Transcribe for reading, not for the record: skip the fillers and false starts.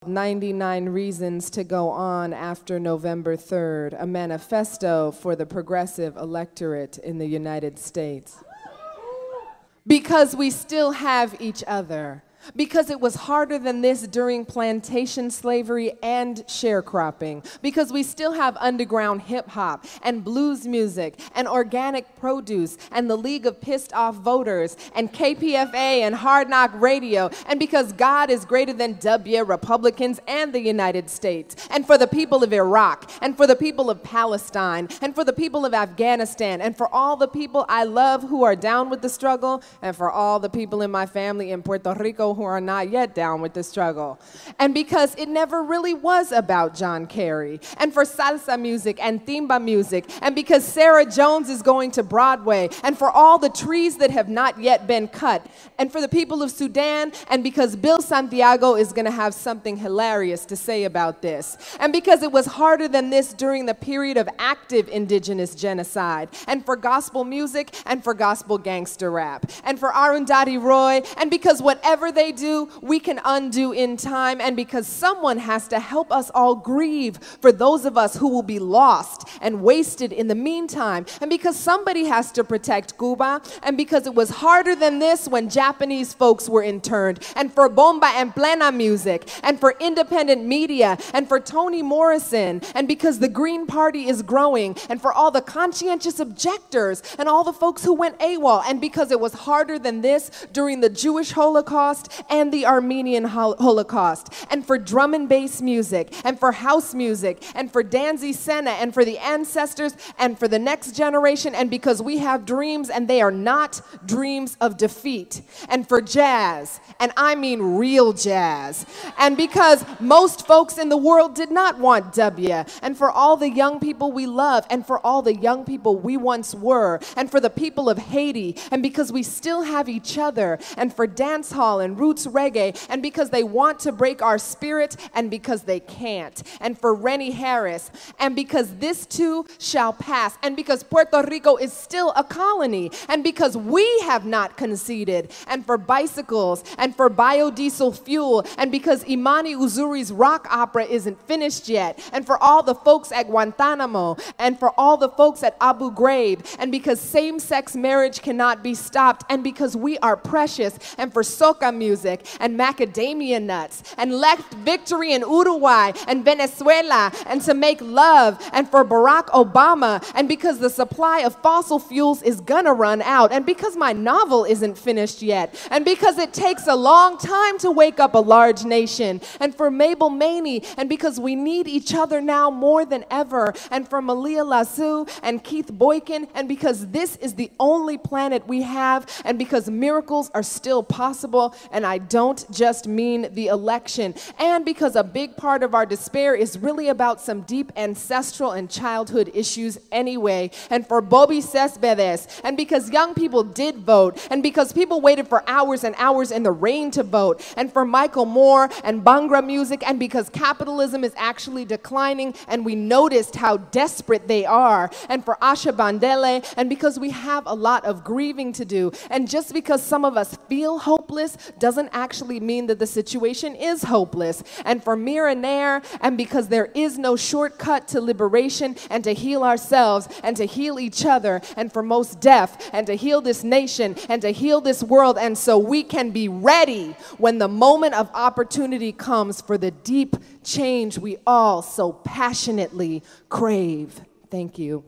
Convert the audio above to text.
99 Reasons to Go On After November 3rd, a manifesto for the progressive electorate in the United States. Because we still have each other. Because it was harder than this during plantation slavery and sharecropping. Because we still have underground hip-hop and blues music and organic produce and the League of Pissed Off Voters and KPFA and Hard Knock Radio. And because God is greater than W, Republicans, and the United States. And for the people of Iraq, and for the people of Palestine, and for the people of Afghanistan, and for all the people I love who are down with the struggle, and for all the people in my family in Puerto Rico who are not yet down with the struggle. And because it never really was about John Kerry. And for salsa music and timba music. And because Sarah Jones is going to Broadway. And for all the trees that have not yet been cut. And for the people of Sudan. And because Bill Santiago is going to have something hilarious to say about this. And because it was harder than this during the period of active indigenous genocide. And for gospel music and for gospel gangster rap. And for Arundhati Roy. And because whatever they do, we can undo in time, and because someone has to help us all grieve for those of us who will be lost and wasted in the meantime, and because somebody has to protect Cuba, and because it was harder than this when Japanese folks were interned, and for Bomba en Plena music, and for independent media, and for Toni Morrison, and because the Green Party is growing, and for all the conscientious objectors, and all the folks who went AWOL, and because it was harder than this during the Jewish Holocaust and the Armenian Holocaust, and for drum and bass music, and for house music, and for Danzy Senna, and for the ancestors, and for the next generation, and because we have dreams and they are not dreams of defeat, and for jazz, and I mean real jazz, and because most folks in the world did not want W, and for all the young people we love, and for all the young people we once were, and for the people of Haiti, and because we still have each other, and for dance hall and roots reggae, and because they want to break our spirit, and because they can't, and for Rennie Harris, and because this too shall pass, and because Puerto Rico is still a colony, and because we have not conceded, and for bicycles, and for biodiesel fuel, and because Imani Uzuri's rock opera isn't finished yet, and for all the folks at Guantanamo, and for all the folks at Abu Ghraib, and because same-sex marriage cannot be stopped, and because we are precious, and for soca music, and macadamia nuts, and left victory in Uruguay and Venezuela, and to make love, and for Barack Obama, and because the supply of fossil fuels is gonna run out, and because my novel isn't finished yet, and because it takes a long time to wake up a large nation, and for Mabel Maney, and because we need each other now more than ever, and for Malia Lazu and Keith Boykin, and because this is the only planet we have, and because miracles are still possible, and I don't just mean the election, and because a big part of our despair is really about some deep ancestral and childhood issues anyway, and for Bobby Cespedes, and because young people did vote, and because people waited for hours and hours in the rain to vote, and for Michael Moore and Bhangra music, and because capitalism is actually declining, and we noticed how desperate they are, and for Asha Bandele, and because we have a lot of grieving to do, and just because some of us feel hopeless doesn't actually mean that the situation is hopeless, and for Mira Nair, and because there is no shortcut to liberation and to heal ourselves and to heal each other, and for Most Def, and to heal this nation and to heal this world, and so we can be ready when the moment of opportunity comes for the deep change we all so passionately crave. Thank you.